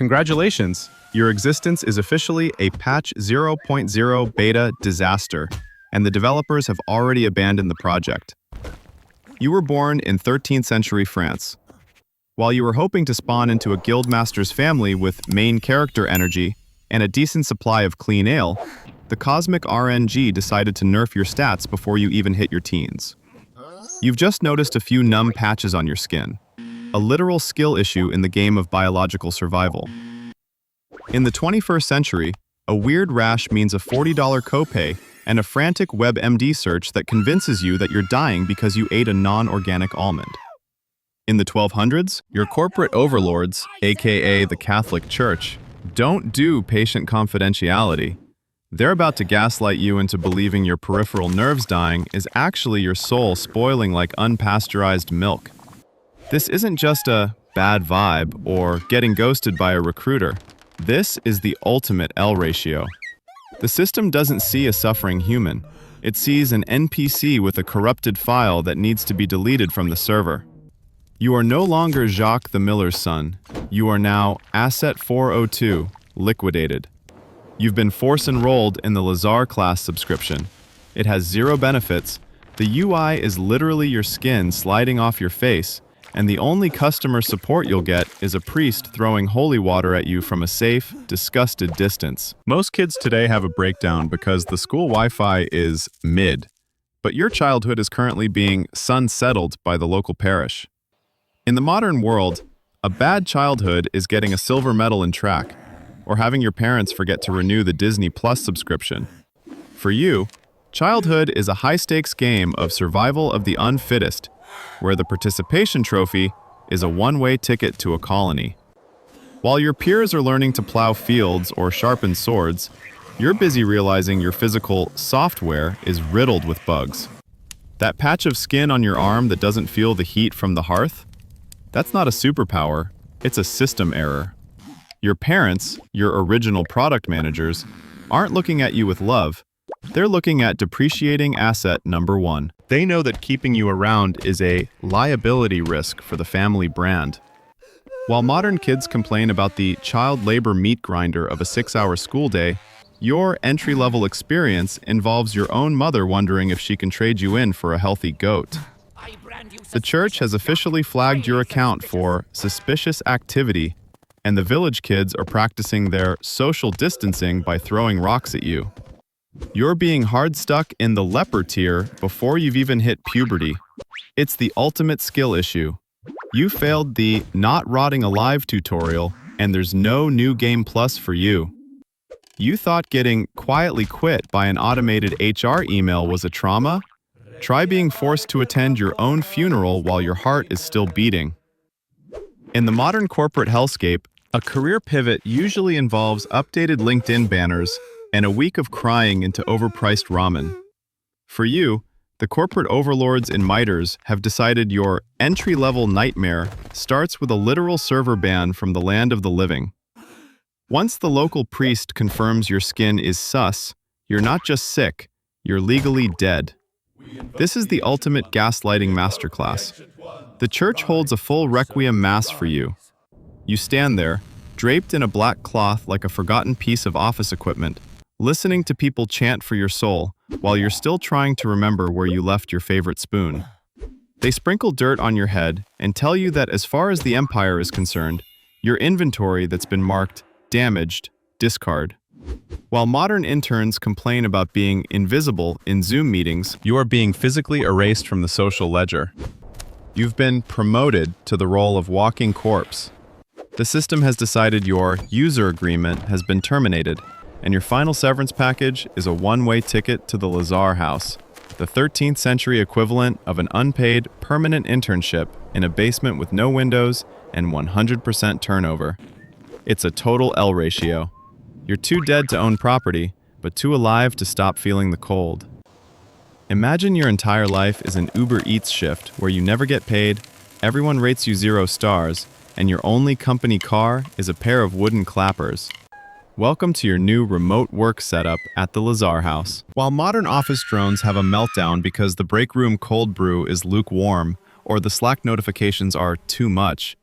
Congratulations! Your existence is officially a patch 0.0 beta disaster, and the developers have already abandoned the project. You were born in 13th century France. While you were hoping to spawn into a guildmaster's family with main character energy and a decent supply of clean ale, the cosmic RNG decided to nerf your stats before you even hit your teens. You've just noticed a few numb patches on your skin, a literal skill issue in the game of biological survival. In the 21st century, a weird rash means a $40 copay and a frantic WebMD search that convinces you that you're dying because you ate a non-organic almond. In the 1200s, your corporate overlords, aka the Catholic Church, don't do patient confidentiality. They're about to gaslight you into believing your peripheral nerves dying is actually your soul spoiling like unpasteurized milk. This isn't just a bad vibe or getting ghosted by a recruiter. This is the ultimate L ratio. The system doesn't see a suffering human. It sees an NPC with a corrupted file that needs to be deleted from the server. You are no longer Jacques the Miller's son. You are now Asset 402, liquidated. You've been force-enrolled in the Lazar class subscription. It has 0 benefits. The UI is literally your skin sliding off your face, and the only customer support you'll get is a priest throwing holy water at you from a safe, disgusted distance. Most kids today have a breakdown because the school Wi-Fi is mid, but your childhood is currently being sun-settled by the local parish. In the modern world, a bad childhood is getting a silver medal in track, or having your parents forget to renew the Disney Plus subscription. For you, childhood is a high-stakes game of survival of the unfittest, where the participation trophy is a one-way ticket to a colony. While your peers are learning to plow fields or sharpen swords, you're busy realizing your physical software is riddled with bugs. That patch of skin on your arm that doesn't feel the heat from the hearth? That's not a superpower, it's a system error. Your parents, your original product managers, aren't looking at you with love. They're looking at depreciating asset number 1. They know that keeping you around is a liability risk for the family brand. While modern kids complain about the child labor meat grinder of a 6-hour school day, your entry-level experience involves your own mother wondering if she can trade you in for a healthy goat. The church has officially flagged your account for suspicious activity, and the village kids are practicing their social distancing by throwing rocks at you. You're being hard stuck in the Leper tier before you've even hit puberty. It's the ultimate skill issue. You failed the Not Rotting Alive tutorial, and there's no new game plus for you. You thought getting quietly quit by an automated HR email was a trauma? Try being forced to attend your own funeral while your heart is still beating. In the modern corporate hellscape, a career pivot usually involves updated LinkedIn banners and a week of crying into overpriced ramen. For you, the corporate overlords and miters have decided your entry-level nightmare starts with a literal server ban from the land of the living. Once the local priest confirms your skin is sus, you're not just sick, you're legally dead. This is the ultimate gaslighting masterclass. The church holds a full requiem mass for you. You stand there, draped in a black cloth like a forgotten piece of office equipment, listening to people chant for your soul while you're still trying to remember where you left your favorite spoon. They sprinkle dirt on your head and tell you that as far as the Empire is concerned, your inventory that's been marked damaged, discard. While modern interns complain about being invisible in Zoom meetings, you are being physically erased from the social ledger. You've been promoted to the role of walking corpse. The system has decided your user agreement has been terminated, and your final severance package is a one-way ticket to the Lazar house, the 13th century equivalent of an unpaid permanent internship in a basement with no windows and 100% turnover. It's a total L ratio. You're too dead to own property, but too alive to stop feeling the cold. Imagine your entire life is an Uber Eats shift where you never get paid, everyone rates you 0 stars, and your only company car is a pair of wooden clappers. Welcome to your new remote work setup at the Lazar house. While modern office drones have a meltdown because the break room cold brew is lukewarm or the Slack notifications are too much,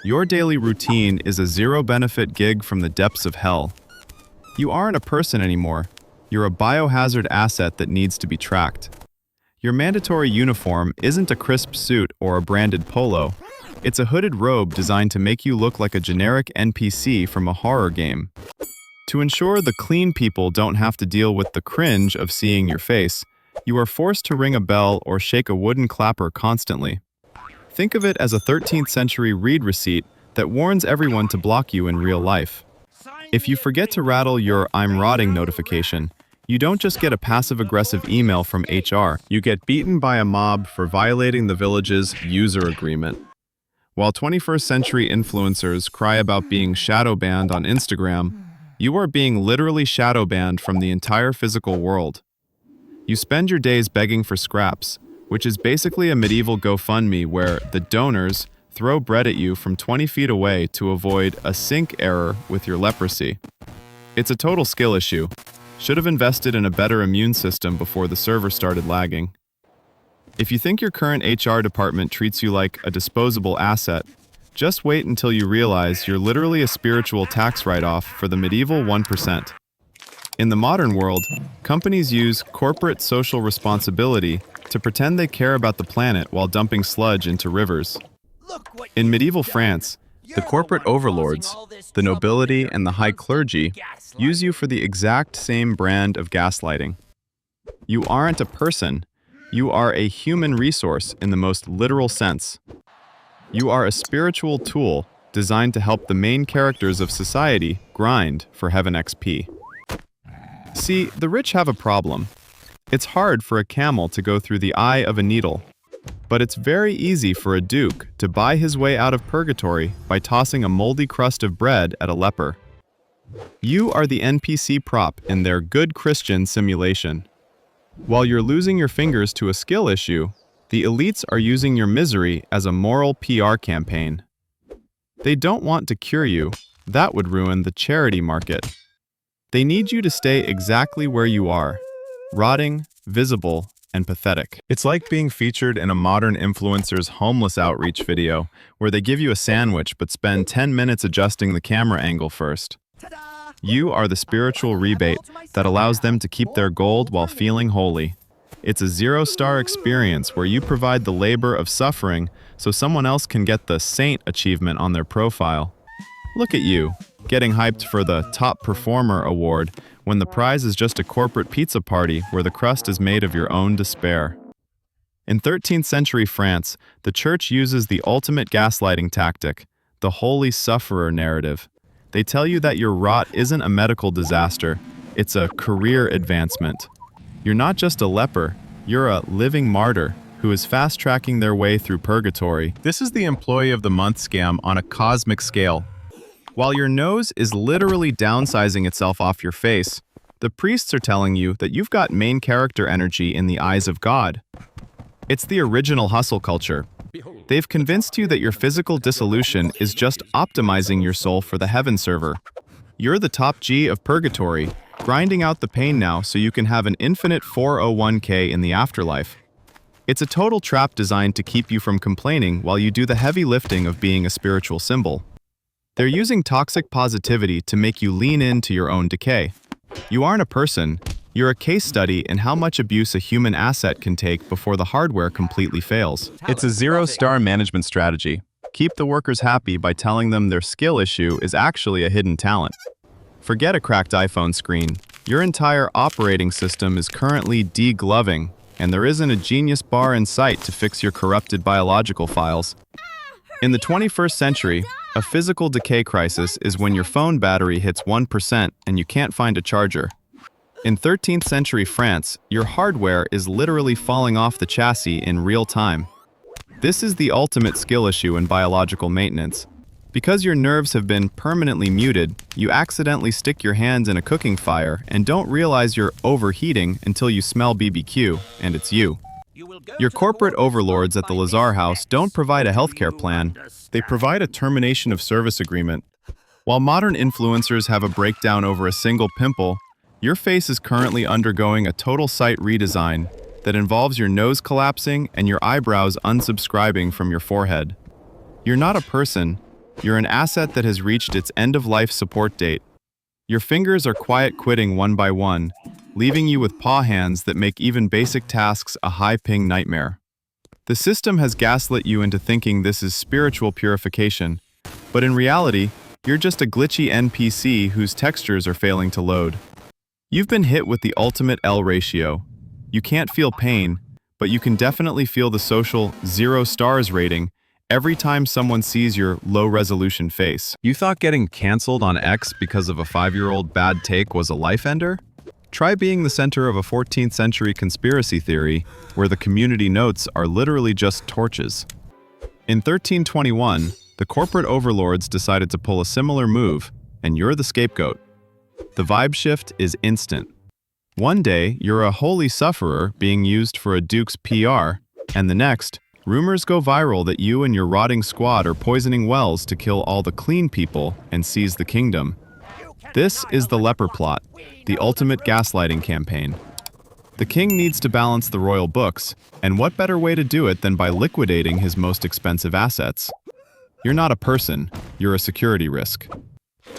Your daily routine is a zero-benefit gig from the depths of hell. You aren't a person anymore. You're a biohazard asset that needs to be tracked. Your mandatory uniform isn't a crisp suit or a branded polo. It's a hooded robe designed to make you look like a generic NPC from a horror game. To ensure the clean people don't have to deal with the cringe of seeing your face, you are forced to ring a bell or shake a wooden clapper constantly. Think of it as a 13th century read receipt that warns everyone to block you in real life. If you forget to rattle your "I'm rotting" notification, you don't just get a passive-aggressive email from HR, you get beaten by a mob for violating the village's user agreement. While 21st century influencers cry about being shadow banned on Instagram, you are being literally shadow banned from the entire physical world. You spend your days begging for scraps, which is basically a medieval GoFundMe where the donors throw bread at you from 20 feet away to avoid a sync error with your leprosy. It's a total skill issue. Should have invested in a better immune system before the server started lagging. If you think your current HR department treats you like a disposable asset, just wait until you realize you're literally a spiritual tax write-off for the medieval 1%. In the modern world, companies use corporate social responsibility to pretend they care about the planet while dumping sludge into rivers. In medieval France, the corporate overlords, the nobility and the high clergy, use you for the exact same brand of gaslighting. You aren't a person. You are a human resource in the most literal sense. You are a spiritual tool designed to help the main characters of society grind for Heaven XP. See, the rich have a problem. It's hard for a camel to go through the eye of a needle, but it's very easy for a duke to buy his way out of purgatory by tossing a moldy crust of bread at a leper. You are the NPC prop in their good Christian simulation. While you're losing your fingers to a skill issue, the elites are using your misery as a moral PR campaign. They don't want to cure you. That would ruin the charity market. They need you to stay exactly where you are, rotting, visible, and pathetic. It's like being featured in a modern influencer's homeless outreach video, where they give you a sandwich but spend 10 minutes adjusting the camera angle first. You are the spiritual rebate that allows them to keep their gold while feeling holy. It's a zero-star experience where you provide the labor of suffering so someone else can get the saint achievement on their profile. Look at you, getting hyped for the Top Performer award when the prize is just a corporate pizza party where the crust is made of your own despair. In 13th century France, the church uses the ultimate gaslighting tactic, the holy sufferer narrative. They tell you that your rot isn't a medical disaster, it's a career advancement. You're not just a leper, you're a living martyr who is fast-tracking their way through purgatory. This is the Employee of the Month scam on a cosmic scale. While your nose is literally downsizing itself off your face, the priests are telling you that you've got main character energy in the eyes of God. It's the original hustle culture. They've convinced you that your physical dissolution is just optimizing your soul for the heaven server. You're the top G of purgatory, grinding out the pain now so you can have an infinite 401k in the afterlife. It's a total trap designed to keep you from complaining while you do the heavy lifting of being a spiritual symbol. They're using toxic positivity to make you lean into your own decay. You aren't a person. You're a case study in how much abuse a human asset can take before the hardware completely fails. It's a zero-star management strategy. Keep the workers happy by telling them their skill issue is actually a hidden talent. Forget a cracked iPhone screen. Your entire operating system is currently degloving, and there isn't a genius bar in sight to fix your corrupted biological files. In the 21st century, a physical decay crisis is when your phone battery hits 1% and you can't find a charger. In 13th century France, your hardware is literally falling off the chassis in real time. This is the ultimate skill issue in biological maintenance. Because your nerves have been permanently muted, you accidentally stick your hands in a cooking fire and don't realize you're overheating until you smell BBQ, and it's you. Your corporate overlords at the Lazar House don't provide a healthcare plan. They provide a termination of service agreement. While modern influencers have a breakdown over a single pimple, your face is currently undergoing a total site redesign that involves your nose collapsing and your eyebrows unsubscribing from your forehead. You're not a person, You're an asset that has reached its end-of-life support date. Your fingers are quiet quitting one by one, leaving you with paw hands that make even basic tasks a high-ping nightmare. The system has gaslit you into thinking this is spiritual purification, but in reality, you're just a glitchy NPC whose textures are failing to load. You've been hit with the ultimate L ratio. You can't feel pain, but you can definitely feel the social 0 stars rating every time someone sees your low-resolution face. You thought getting canceled on X because of a 5-year-old bad take was a life ender? Try being the center of a 14th century conspiracy theory where the community notes are literally just torches. In 1321, the corporate overlords decided to pull a similar move, and you're the scapegoat. The vibe shift is instant. One day, you're a holy sufferer being used for a duke's PR, and the next, rumors go viral that you and your rotting squad are poisoning wells to kill all the clean people and seize the kingdom. This is the Leper plot, the ultimate gaslighting campaign. The king needs to balance the royal books, and what better way to do it than by liquidating his most expensive assets? You're not a person, you're a security risk.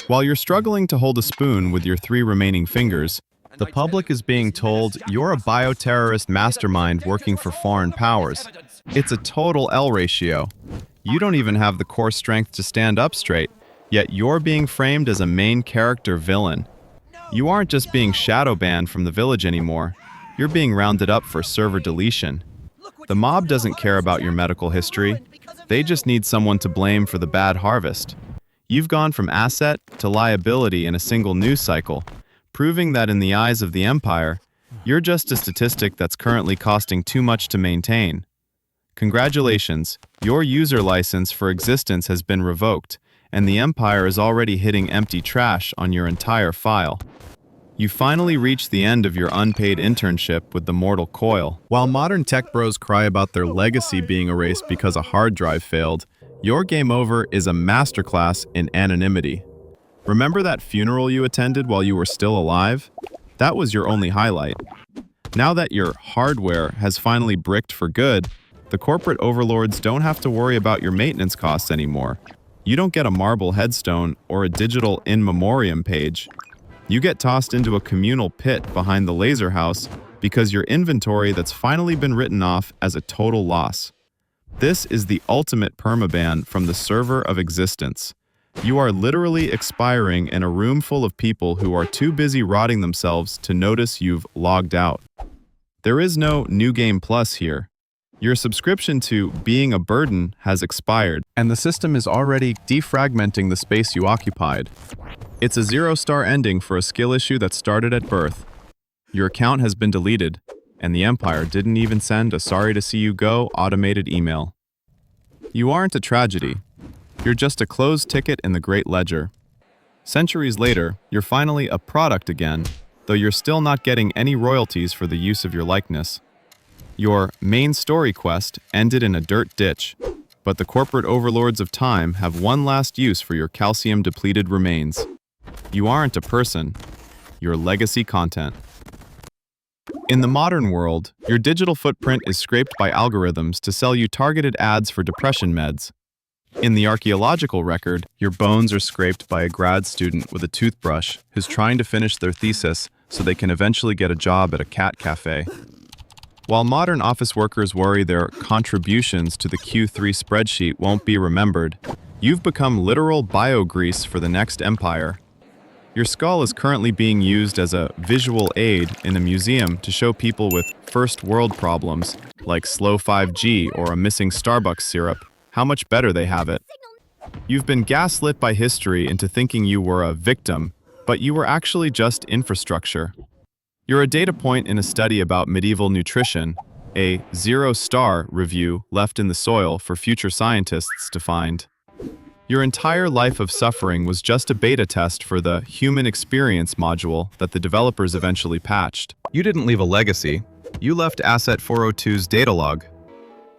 While you're struggling to hold a spoon with your 3 remaining fingers, the public is being told you're a bioterrorist mastermind working for foreign powers. It's a total L ratio. You don't even have the core strength to stand up straight, yet you're being framed as a main character villain. You aren't just being shadow banned from the village anymore, you're being rounded up for server deletion. The mob doesn't care about your medical history, they just need someone to blame for the bad harvest. You've gone from asset to liability in a single news cycle, proving that in the eyes of the Empire, you're just a statistic that's currently costing too much to maintain. Congratulations, your user license for existence has been revoked, and the Empire is already hitting empty trash on your entire file. You finally reached the end of your unpaid internship with the Mortal Coil. While modern tech bros cry about their legacy being erased because a hard drive failed, your game over is a masterclass in anonymity. Remember that funeral you attended while you were still alive? That was your only highlight. Now that your hardware has finally bricked for good, the corporate overlords don't have to worry about your maintenance costs anymore. You don't get a marble headstone or a digital in memoriam page. You get tossed into a communal pit behind the laser house because your inventory that's finally been written off as a total loss. This is the ultimate permaban from the server of existence. You are literally expiring in a room full of people who are too busy rotting themselves to notice you've logged out. There is no New Game Plus here. Your subscription to Being a Burden has expired, and the system is already defragmenting the space you occupied. It's a 0-star ending for a skill issue that started at birth. Your account has been deleted, and the Empire didn't even send a sorry to see you go automated email. You aren't a tragedy. You're just a closed ticket in the Great Ledger. Centuries later, you're finally a product again, though you're still not getting any royalties for the use of your likeness. Your main story quest ended in a dirt ditch, but the corporate overlords of time have one last use for your calcium-depleted remains. You aren't a person, you're legacy content. In the modern world, your digital footprint is scraped by algorithms to sell you targeted ads for depression meds. In the archaeological record, your bones are scraped by a grad student with a toothbrush who's trying to finish their thesis so they can eventually get a job at a cat cafe. While modern office workers worry their contributions to the Q3 spreadsheet won't be remembered, you've become literal biogrease for the next empire. Your skull is currently being used as a visual aid in a museum to show people with first world problems, like slow 5G or a missing Starbucks syrup, how much better they have it. You've been gaslit by history into thinking you were a victim, but you were actually just infrastructure. You're a data point in a study about medieval nutrition, a 0-star review left in the soil for future scientists to find. Your entire life of suffering was just a beta test for the human experience module that the developers eventually patched. You didn't leave a legacy. You left Asset 402's data log.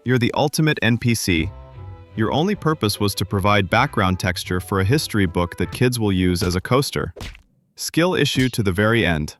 You're the ultimate NPC. Your only purpose was to provide background texture for a history book that kids will use as a coaster. Skill issue to the very end.